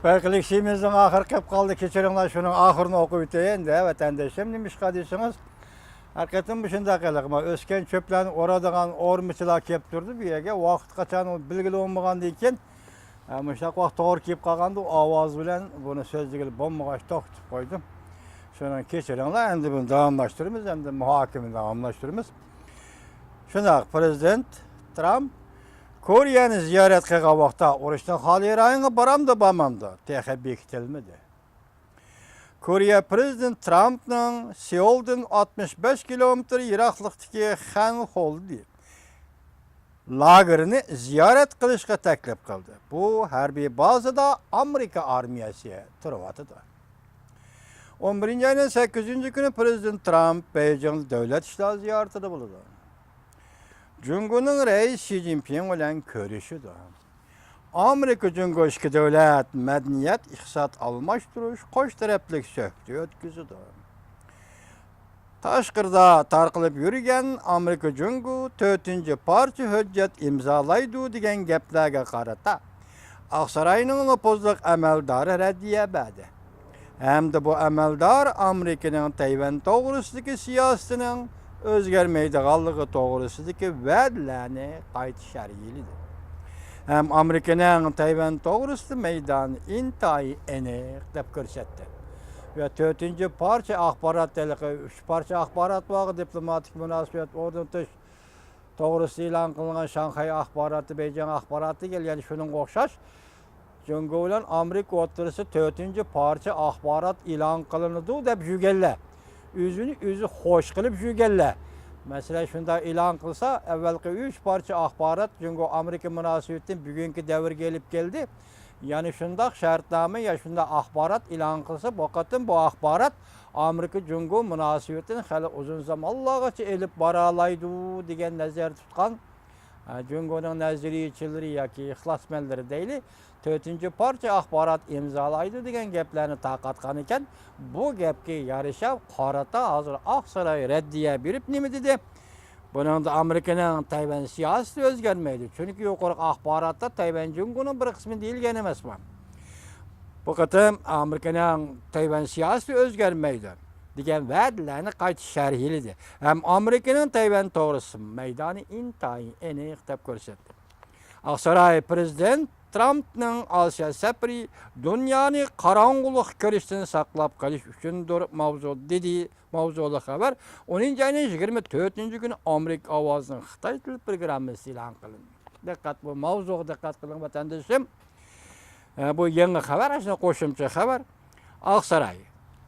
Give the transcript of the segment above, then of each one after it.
Belkilikşimizin ahır kep kaldı keçirinler şunun ahırını okuyup öteyin de vatandaşım demiş kardeşiniz. Hakikaten bu şunda kalakma. Ösken çöplerini oradan ormuşlar kep durdu bir yere. Vakit kaçan bilgili olmagan deyken. Müştak vaqt doğru kep kalgandı. Avaz bilen bunu sözlüğü bombaş toktip koydum. Şunun keçirinler endi bunu devamlaştırırız. Endi muhakemini devamlaştırırız. Şunda Prezident Trump Kore'ni ziyaret qilgan vaqtda urushdan xoli rayonga baramda bormamda texi bekitilmadi. Koreya Prezident Trumpning Seuldan 65 kilometr yiroqlikdagi Hanxoldi lagerini ziyorat qilishga taklif qildi. Bu harbiy bazada Amerika armiyasi turibdi. 11 ayning 8 kuni Prezident Trump Beijing davlat ishlar ziyoratida bo'ldi. Cumhur'un reis Xi Jinping olan görüşüdür. Amerika Cumhur iki devlet, medeniyet, iktisat almashtırış, koş taraflık söhbeti ötküzüdür. Taşkırda tarqılıp yürüyen Amerika Cumhur 4. parça hüccet imzalaydı degen geplerge qarata. Aksaray'ın opozluk əməldarı reddiye bədi. Hem de bu əməldar Amerika'nın Tayvan doğrusundaki siyasetinin özgermeydiğallığı doğrusundaki vədlərini qaytışarıylıdır. Hem Amerika'nın Tayvan doğrusu meydanı intayi enik dep görsətdi. Ve 4. parça akbarat delik, 3 parça akbarat vağı diplomatik münasibet oradan tüş doğrusu ilan kılınan Şanghay akbaratı, Beijing akbaratı gel, yani şunun qoxşaş. Cumhur'un Amerika oturası 4. parça akbarat ilan kılınıdı dep jügelle. Özünü hoş kılıp jügelle. Mesela şunda ilan kılsa, evvelki 3 parça akbarat çünkü Amerika münasibetin bugünkü devir gelip geldi. Yani şunda şartname ya şunda akbarat ilan kılsa, bakatın bu akbarat Amerika Cumhur münasibetin hali uzun zamanlarca elip baralaydı degen nazar tutkan Cumhur'un naziriyetçileri ya ki ihlasmenleri değil. 4. parça akbarat imzalaydı degen geplerini taqatkan iken bu gepki yarışa qarata hazır Aksaray reddiye berip nemi dedi? Bunun da Amerika'nın Tayvan siyaseti özgermeydi. Çünkü yukarı akbaratta Tayvan Cumhur'un bir kısmı değilgen emas mı? Bu kıtım Amerika'nın Tayvan siyaseti özgermeydi. Degen vədlərini qayt şərhilidir. Hem Amerika'nın Tayvan doğrusu meydanı intayin enik dep görsətdi. Aksaray Prezident Trump'ның Asya səfiri dünyanı qarangılıq görüşdən saqlab qalish üçündür mavzu dedi. Mavzulu xəbər 10. ayının 24. günü Amerika avazının Xitay dil programması ilan qılındı. Diqqat bu mavzuğa diqqat qılın vatandaşım. Bu yeni xəbər, aslında qoşumçu xəbər. Aksaray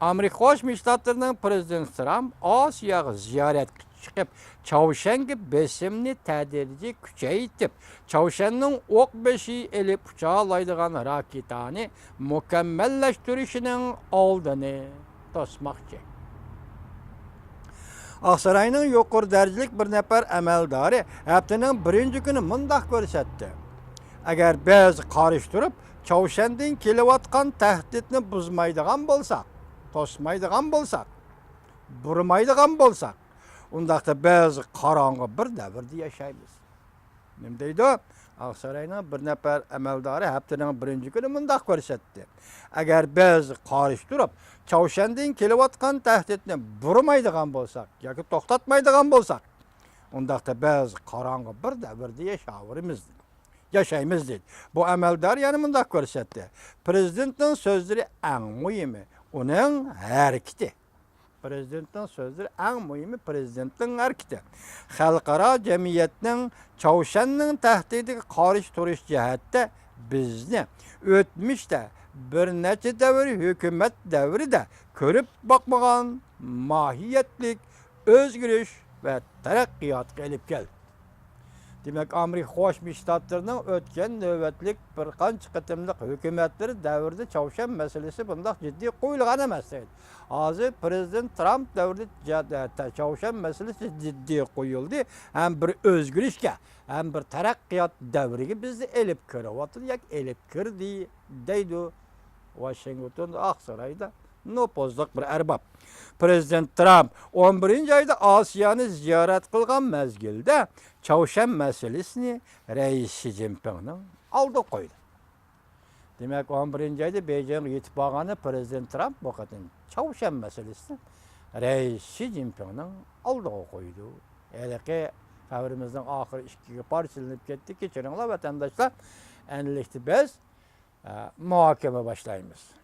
Amerika Qoşmuş Ştatlarının Prezident Trump Asiyaga ziyaret çıkıp Çavuşengi besimini tədirici küçeytip Çavuşen'nin ok beşi elip uçağılaydıgan raketani mükemmelleştirişinin aldığını tosmakçı. Aksaray'ın yukarı dercilik bir nefer əməldarı haftanın 1. günü mındaq görsətdi. Eğer biz karıştırıp Çavuşen'den kelivatkan tehditini buzmaydıgan bolsak, tosmaydıgan bolsak, burmaydıgan bolsak, ondaqda biz qarangı bir devirde yaşaymiz. Nem deydi o? Aksaray'ın bir nefer əməldarı haftanın 1. günü mındaq görsətdi. Eğer biz karıştırıp Çavuşen'den kelivatkan tehditini burmaydıgan bolsak, yoki toxtatmaydıgan bolsak, ondaqda biz qarangı bir devirde yaşaymiz dedi. Bu əməldar yani mındaq görsətdi. Prezidentin sözleri en mühimi, onun hareketi. Prezidentin sözleri en mühimi prezidentin hareketi. Xalqara cemiyetinin Çavuşen'nin tehdidi qarşı turuş cihette bizni ötmüşde bir neçe devri hükümet devri de körüp bakmagan mahiyetlik özgürlüş ve terakkiyat gelip geldi. Demek Amerika Qoşmuş Ştatlarının ötken nöbetlik bir qancha qıtımlıq hükümetleri devirde Çavuşen meselesi bundaq ciddi qoyulgan emas deydi. Hazır Prezident Trump devirde Çavuşen meselesi ciddi qoyuldu. Hem bir özgürlüşke, hem bir terakkiyat devriga bizni elip körüvatır, yak elip kirdi deydi. Washington Aksaray'da nopozluk bir erbab. Prezident Trump 11. ayda Asiyani ziyaret kılgan mezgilde Çavuşen meselesini Reis Xi Jinping'nin aldı koydu. Demek 11. ayda Beijing yetip bağını Prezident Trump vakitinin Çavuşan meselesi Reis Xi Jinping'nin aldığı koydu. Eleki fevrimizden ahir işkiye parçalanıp gitti. Geçirinler vatandaşlar. Enlikti biz muhakeme başlayımız.